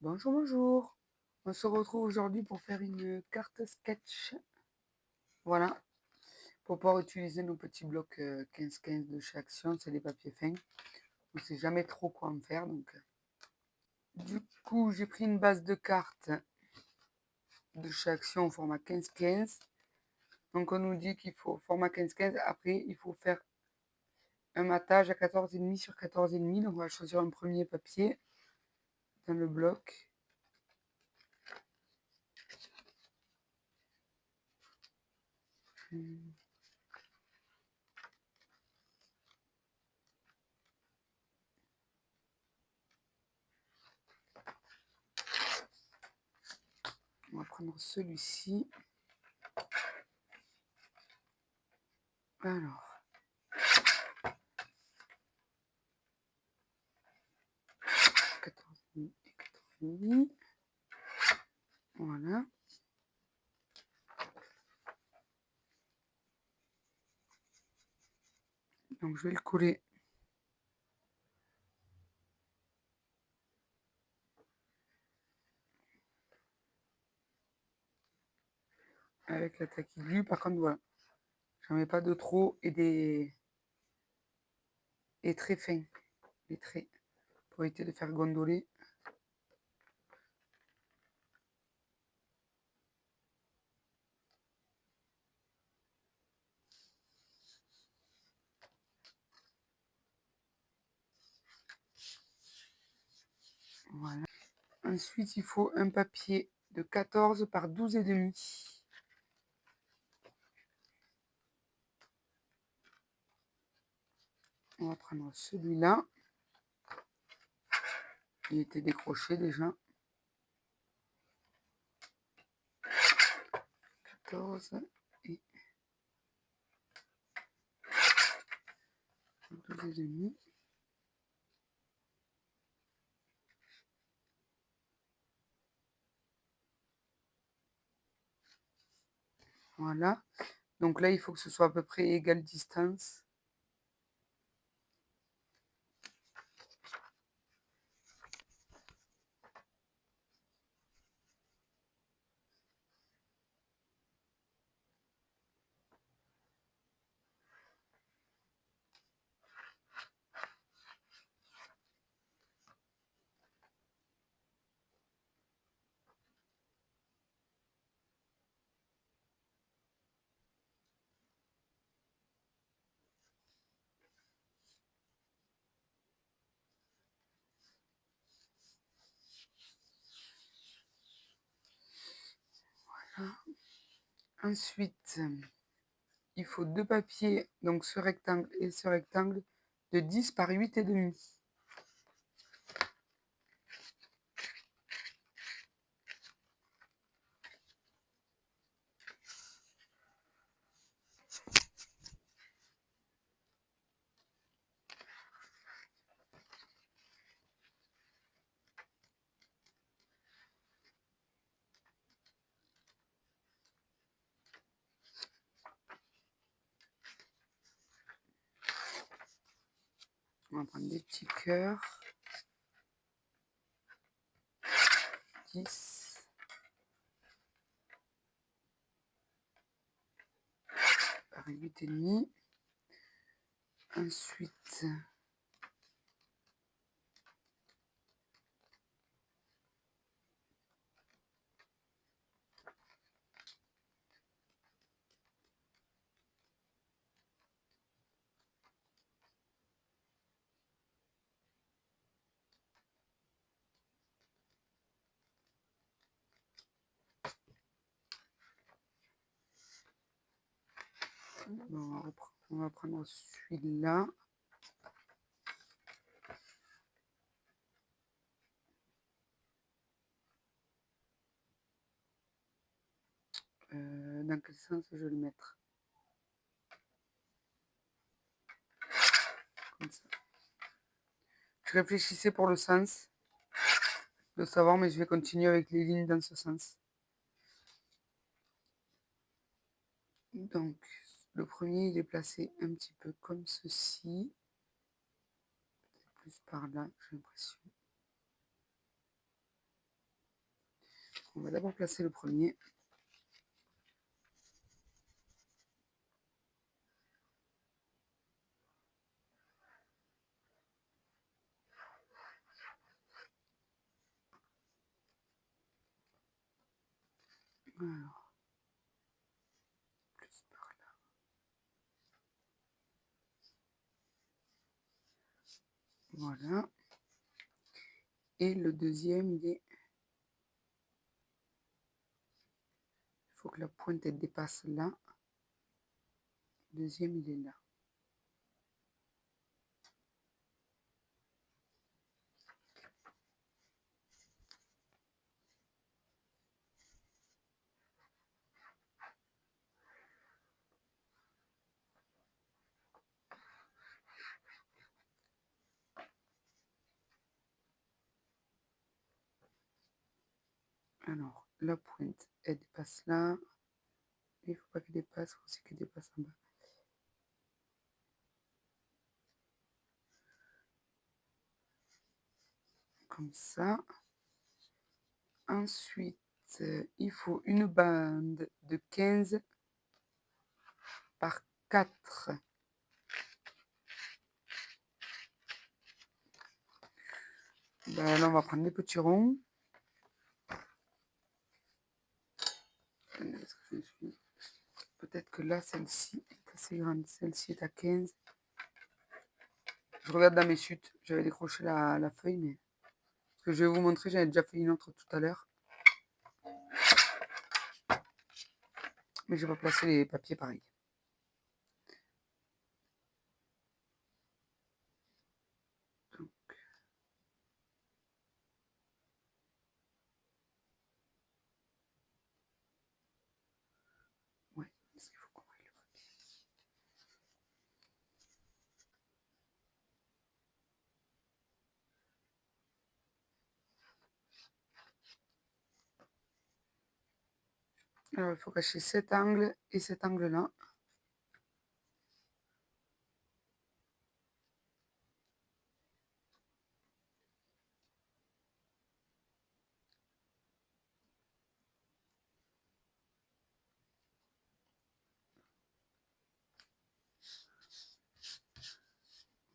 Bonjour, bonjour. On se retrouve aujourd'hui pour faire une carte sketch. Voilà, pour pouvoir utiliser nos petits blocs 15-15 de chez Action, c'est des papiers fins. On ne sait jamais trop quoi en faire. Du coup, j'ai pris une base de cartes de chez Action au format 15-15. Donc, on nous dit qu'il faut format 15-15. Après, il faut faire un matage à 14,5 sur 14,5. Donc, on va choisir un premier papier dans le bloc. On va prendre celui-ci. Alors, 14,5 et 14,5. Voilà. Donc, je vais le coller avec la taquille glue. Par contre, voilà, j'en mets pas de trop et très fins, les traits, pour éviter de faire gondoler. Voilà. Ensuite, il faut un papier de 14 par 12,5. On va prendre celui-là. Il était décroché déjà. 14 et 12,5. Voilà. Donc là, il faut que ce soit à peu près égale distance. Voilà. Ensuite, il faut deux papiers, donc ce rectangle et ce rectangle, de 10 par 8,5. On va prendre des petits cœurs. 10 par 8,5. Ensuite, on va prendre celui-là. Dans quel sens je vais le mettre? Comme ça. Je réfléchissais pour le sens de savoir, mais je vais continuer avec les lignes dans ce sens. Donc, le premier, il est placé un petit peu comme ceci. Plus par là, j'ai l'impression. On va d'abord placer le premier. Alors, plus par là. Voilà. Et le deuxième, il faut que la pointe elle dépasse là. Le deuxième, il est là. Alors, la pointe, elle dépasse là. Il ne faut pas qu'elle dépasse, il faut aussi qu'elle dépasse en bas. Comme ça. Ensuite, il faut une bande de 15 par 4. Ben, là, on va prendre les petits ronds. Peut-être que là, celle-ci est assez grande. Celle-ci est à 15. Je regarde dans mes chutes. J'avais décroché la feuille, mais... Ce que je vais vous montrer, j'avais déjà fait une autre tout à l'heure. Mais je vais placer les papiers pareil. Donc... Ouais, parce qu'il faut qu'on mette le papier. Alors, il faut cacher cet angle et cet angle-là.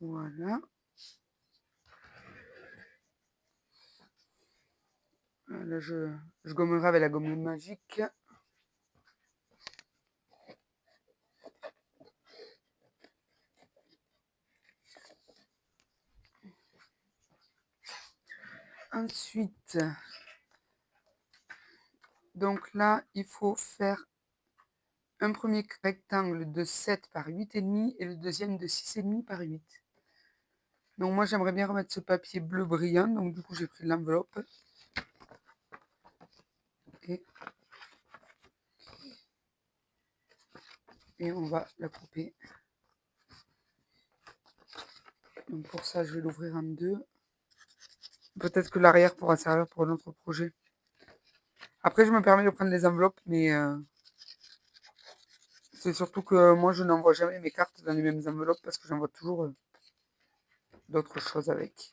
Voilà. Là, je gommerai avec la gomme magique. Ensuite, donc là, il faut faire un premier rectangle de 7 par 8,5 et le deuxième de 6,5 par 8. Donc moi, j'aimerais bien remettre ce papier bleu brillant. Donc du coup, j'ai pris l'enveloppe. Et on va la couper. Donc pour ça, je vais l'ouvrir en deux. Peut-être que l'arrière pourra servir pour notre projet. Après, je me permets de prendre les enveloppes, mais c'est surtout que moi, je n'envoie jamais mes cartes dans les mêmes enveloppes parce que j'envoie toujours d'autres choses avec.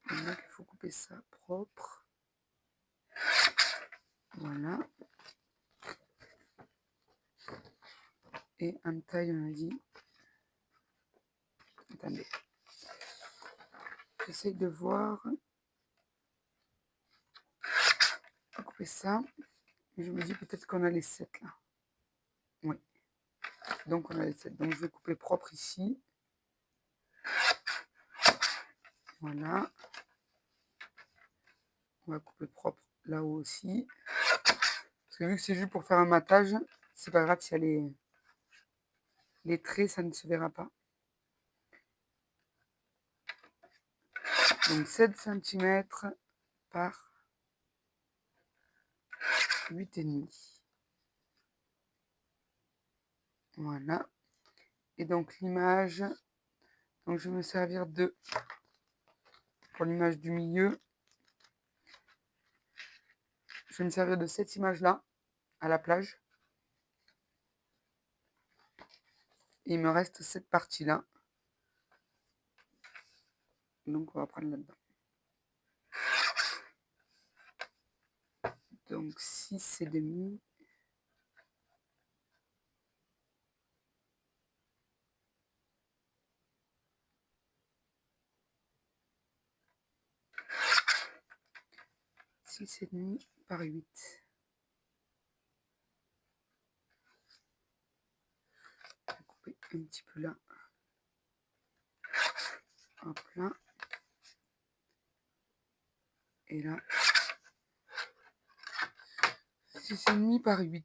Donc, il faut couper ça propre. Voilà. Et en taille, on a dit... Attendez. J'essaye de voir. On va couper ça. Et je me dis peut-être qu'on a les 7 là. Oui. Donc on a les 7. Donc je vais couper propre ici. Voilà. On va couper propre là-haut aussi. Parce que vu que c'est juste pour faire un matage, c'est pas grave s'il y a les traits, ça ne se verra pas. Donc 7 cm par 8,5. Voilà. Et donc l'image, donc je vais me servir pour l'image du milieu, je vais me servir de cette image-là, à la plage. Et il me reste cette partie-là. Donc on va prendre là-dedans. Donc 6,5. Six et demi par 8. Je vais couper un petit peu là. Hop là. Et là. 6,5 par 8.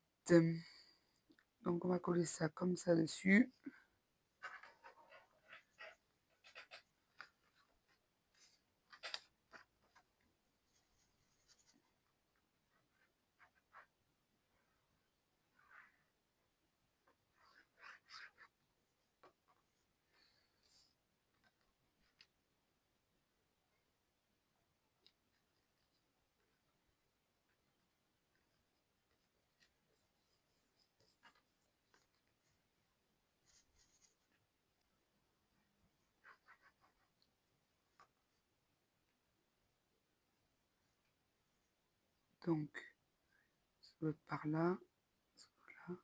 Donc on va coller ça comme ça dessus. Donc, ça doit être par là. Là.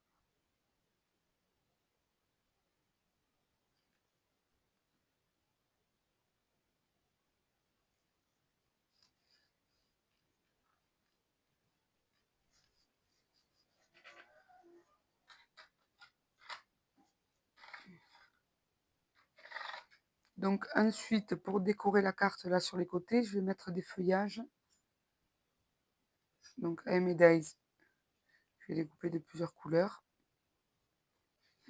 Donc ensuite, pour décorer la carte là sur les côtés, je vais mettre des feuillages. Donc M et Dies, je vais les couper de plusieurs couleurs.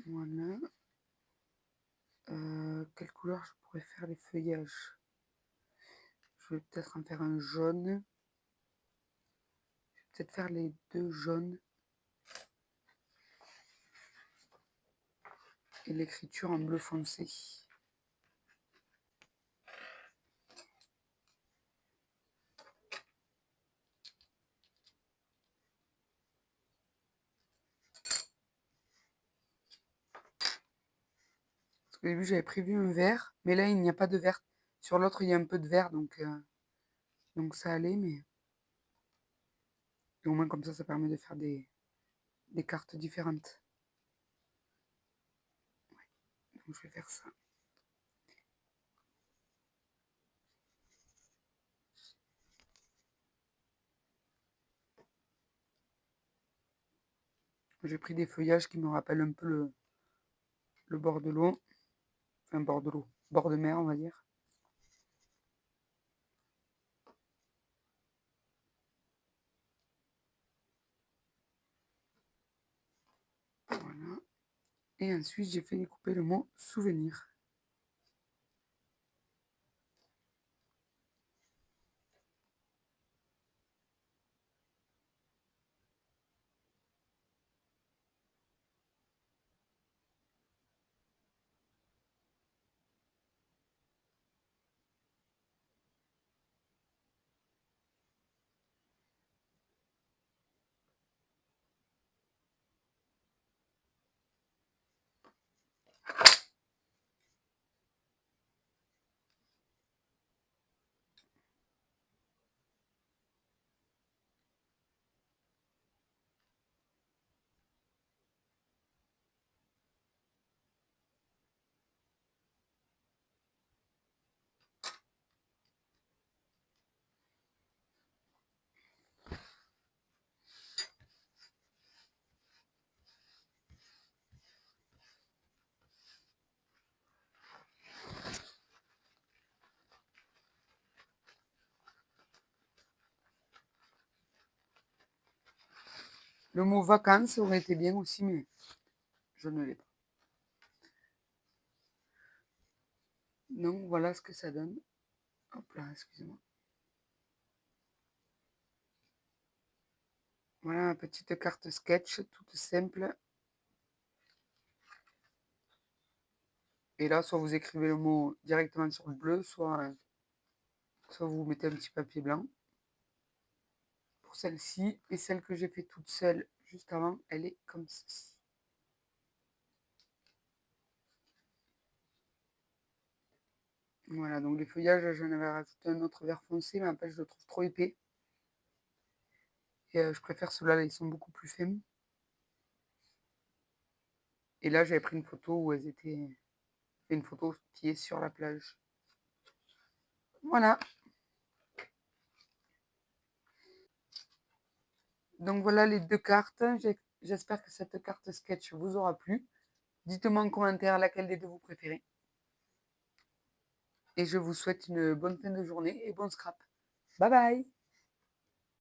Voilà. Quelle couleur je pourrais faire les feuillages? Je vais peut-être en faire un jaune. Je vais peut-être faire les deux jaunes. Et l'écriture en bleu foncé. Parce qu'au début j'avais prévu un vert, mais là il n'y a pas de vert. Sur l'autre il y a un peu de vert, donc ça allait, mais et au moins comme ça permet de faire des cartes différentes. Ouais. Donc je vais faire ça. J'ai pris des feuillages qui me rappellent un peu le bord de l'eau. Enfin bord de l'eau, bord de mer on va dire. Voilà. Et ensuite j'ai fait découper le mot souvenir. Le mot vacances aurait été bien aussi, mais je ne l'ai pas. Donc voilà ce que ça donne. Hop là, excusez-moi. Voilà ma petite carte sketch, toute simple. Et là, soit vous écrivez le mot directement sur le bleu, soit vous mettez un petit papier blanc. Pour celle-ci, et celle que j'ai fait toute seule juste avant, elle est comme ceci. Voilà, donc les feuillages, j'en avais rajouté un autre vert foncé, mais après je le trouve trop épais. Et je préfère ceux-là, ils sont beaucoup plus fins. Et là, j'avais pris une photo où elles étaient fait une photo qui est sur la plage. Voilà. Donc voilà les 2 cartes. J'espère que cette carte sketch vous aura plu. Dites-moi en commentaire laquelle des 2 vous préférez. Et je vous souhaite une bonne fin de journée et bon scrap. Bye bye!